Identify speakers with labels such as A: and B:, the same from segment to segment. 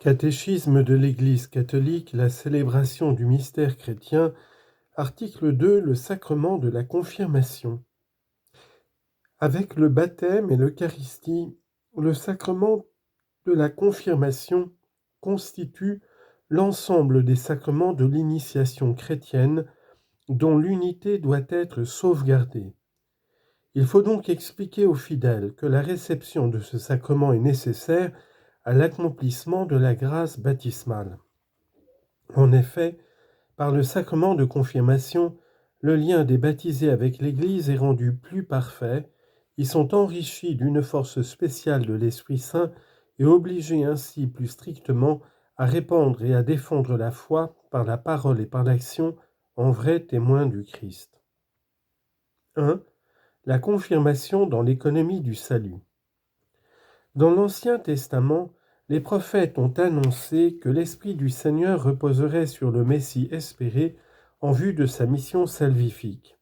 A: Catéchisme de l'Église catholique, la célébration du mystère chrétien, article 2, le sacrement de la confirmation. Avec le baptême et l'Eucharistie, le sacrement de la confirmation constitue l'ensemble des sacrements de l'initiation chrétienne dont l'unité doit être sauvegardée. Il faut donc expliquer aux fidèles que la réception de ce sacrement est nécessaire à l'accomplissement de la grâce baptismale. En effet, par le sacrement de confirmation, le lien des baptisés avec l'Église est rendu plus parfait, ils sont enrichis d'une force spéciale de l'Esprit Saint et obligés ainsi plus strictement à répandre et à défendre la foi par la parole et par l'action en vrais témoins du Christ. 1. La confirmation dans l'économie du salut. Dans l'Ancien Testament, les prophètes ont annoncé que l'Esprit du Seigneur reposerait sur le Messie espéré en vue de sa mission salvifique.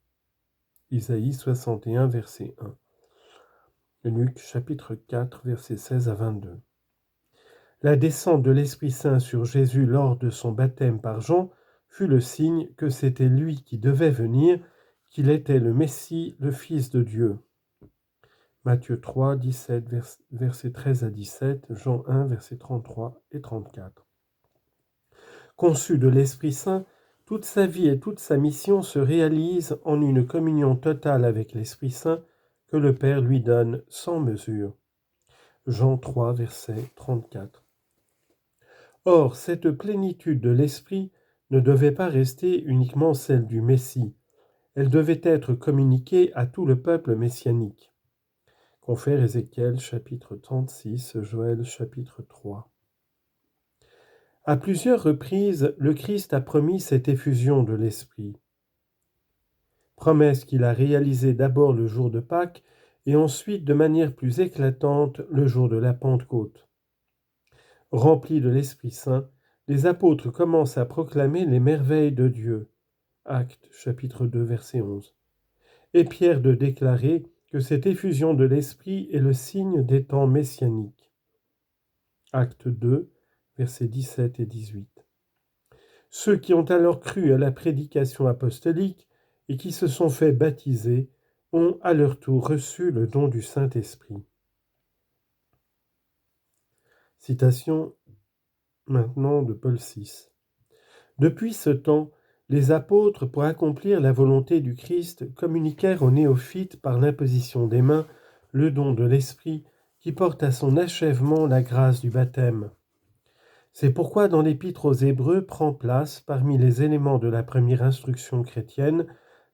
A: Isaïe 61, verset 1. Luc chapitre 4, versets 16 à 22. La descente de l'Esprit Saint sur Jésus lors de son baptême par Jean fut le signe que c'était lui qui devait venir, qu'il était le Messie, le Fils de Dieu. Matthieu 3, 17, versets 13 à 17, Jean 1, versets 33 et 34. Conçu de l'Esprit Saint, toute sa vie et toute sa mission se réalisent en une communion totale avec l'Esprit Saint que le Père lui donne sans mesure. Jean 3, verset 34. Or, cette plénitude de l'Esprit ne devait pas rester uniquement celle du Messie, elle devait être communiquée à tout le peuple messianique. Confère Ézéchiel chapitre 36, Joël chapitre 3. À plusieurs reprises, le Christ a promis cette effusion de l'Esprit. Promesse qu'il a réalisée d'abord le jour de Pâques et ensuite de manière plus éclatante le jour de la Pentecôte. Remplis de l'Esprit Saint, les apôtres commencent à proclamer les merveilles de Dieu. Actes chapitre 2, verset 11. Et Pierre de déclarer que cette effusion de l'Esprit est le signe des temps messianiques. Acte 2, versets 17 et 18. Ceux qui ont alors cru à la prédication apostolique et qui se sont fait baptiser ont à leur tour reçu le don du Saint-Esprit. Citation maintenant de Paul VI. Depuis ce temps, les apôtres, pour accomplir la volonté du Christ, communiquèrent aux néophytes par l'imposition des mains le don de l'Esprit qui porte à son achèvement la grâce du baptême. C'est pourquoi dans l'Épître aux Hébreux prend place, parmi les éléments de la première instruction chrétienne,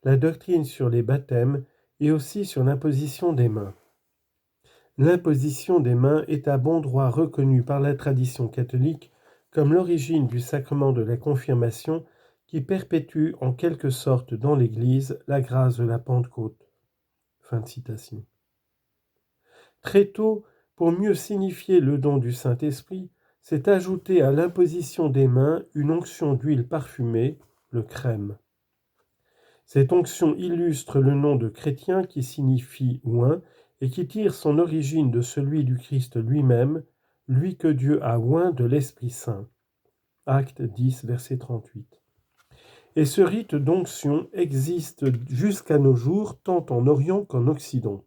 A: la doctrine sur les baptêmes et aussi sur l'imposition des mains. L'imposition des mains est à bon droit reconnue par la tradition catholique comme l'origine du sacrement de la confirmation qui perpétue en quelque sorte dans l'Église la grâce de la Pentecôte. Fin de citation. Très tôt, pour mieux signifier le don du Saint-Esprit, s'est ajouté à l'imposition des mains une onction d'huile parfumée, le crème. Cette onction illustre le nom de chrétien qui signifie oint et qui tire son origine de celui du Christ lui-même, lui que Dieu a oint de l'Esprit Saint. Acte 10, verset 38. Et ce rite d'onction existe jusqu'à nos jours, tant en Orient qu'en Occident.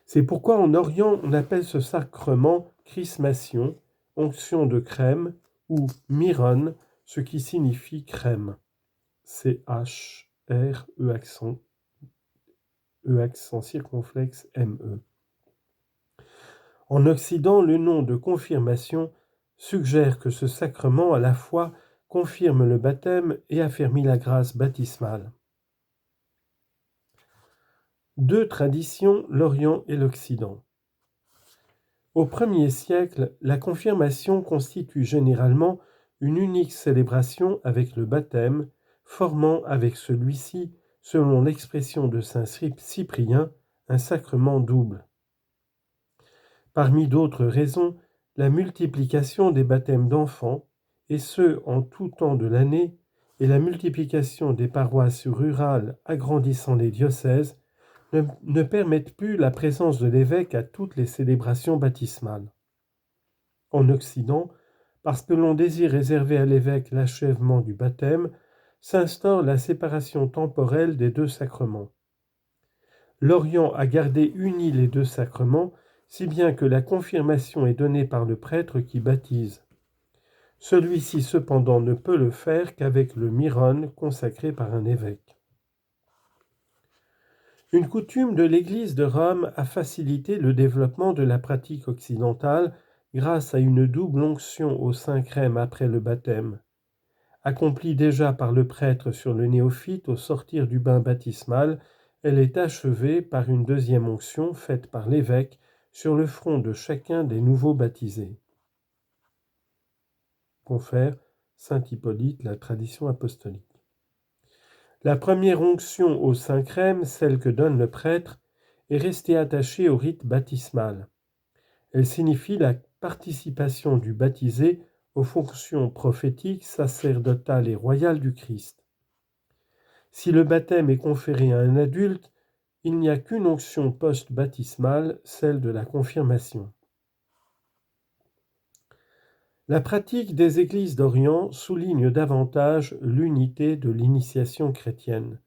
A: C'est pourquoi en Orient, on appelle ce sacrement chrismation, onction de crème, ou myron, ce qui signifie crème. C-H-R, E accent circonflexe, M-E. En Occident, le nom de confirmation suggère que ce sacrement à la fois confirme le baptême et affermit la grâce baptismale. Deux traditions, l'Orient et l'Occident. Au 1er siècle, la confirmation constitue généralement une unique célébration avec le baptême, formant avec celui-ci, selon l'expression de saint Cyprien, un sacrement double. Parmi d'autres raisons, la multiplication des baptêmes d'enfants, et ce en tout temps de l'année, et la multiplication des paroisses rurales agrandissant les diocèses, ne permettent plus la présence de l'évêque à toutes les célébrations baptismales. En Occident, parce que l'on désire réserver à l'évêque l'achèvement du baptême, s'instaure la séparation temporelle des deux sacrements. L'Orient a gardé unis les deux sacrements, si bien que la confirmation est donnée par le prêtre qui baptise. Celui-ci cependant ne peut le faire qu'avec le miron consacré par un évêque. Une coutume de l'Église de Rome a facilité le développement de la pratique occidentale grâce à une double onction au Saint-Crème après le baptême. Accomplie déjà par le prêtre sur le néophyte au sortir du bain baptismal, elle est achevée par une deuxième onction faite par l'évêque sur le front de chacun des nouveaux baptisés. Confère Saint Hippolyte, la tradition apostolique. La première onction au Saint-Crème, celle que donne le prêtre, est restée attachée au rite baptismal. Elle signifie la participation du baptisé aux fonctions prophétiques, sacerdotales et royales du Christ. Si le baptême est conféré à un adulte, il n'y a qu'une onction post-baptismale, celle de la confirmation. La pratique des églises d'Orient souligne davantage l'unité de l'initiation chrétienne.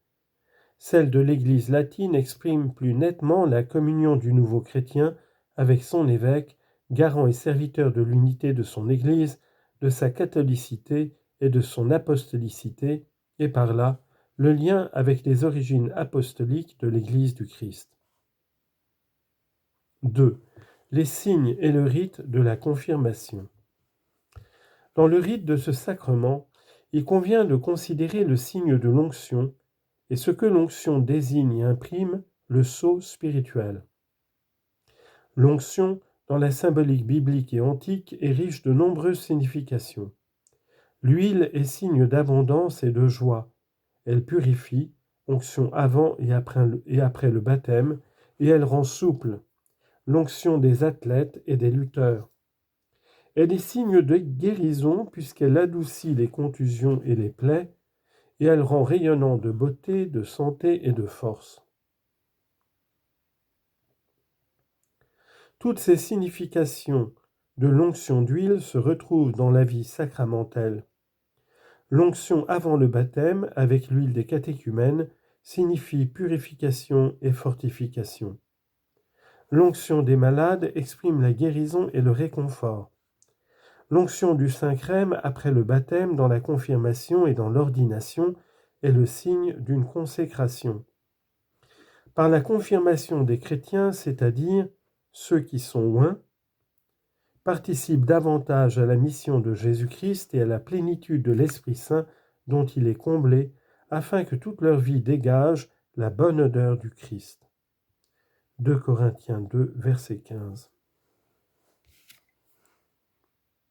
A: Celle de l'Église latine exprime plus nettement la communion du nouveau chrétien avec son évêque, garant et serviteur de l'unité de son Église, de sa catholicité et de son apostolicité, et par là, le lien avec les origines apostoliques de l'Église du Christ. 2. Les signes et le rite de la confirmation. Dans le rite de ce sacrement, il convient de considérer le signe de l'onction et ce que l'onction désigne et imprime, le sceau spirituel. L'onction, dans la symbolique biblique et antique, est riche de nombreuses significations. L'huile est signe d'abondance et de joie. Elle purifie, onction avant et après le baptême, et elle rend souple, l'onction des athlètes et des lutteurs. Elle est signe de guérison puisqu'elle adoucit les contusions et les plaies, et elle rend rayonnant de beauté, de santé et de force. Toutes ces significations de l'onction d'huile se retrouvent dans la vie sacramentelle. L'onction avant le baptême, avec l'huile des catéchumènes, signifie purification et fortification. L'onction des malades exprime la guérison et le réconfort. L'onction du Saint-Crème après le baptême dans la confirmation et dans l'ordination est le signe d'une consécration. Par la confirmation des chrétiens, c'est-à-dire ceux qui sont oints, participent davantage à la mission de Jésus-Christ et à la plénitude de l'Esprit Saint dont il est comblé, afin que toute leur vie dégage la bonne odeur du Christ. 2 Corinthiens 2, verset 15.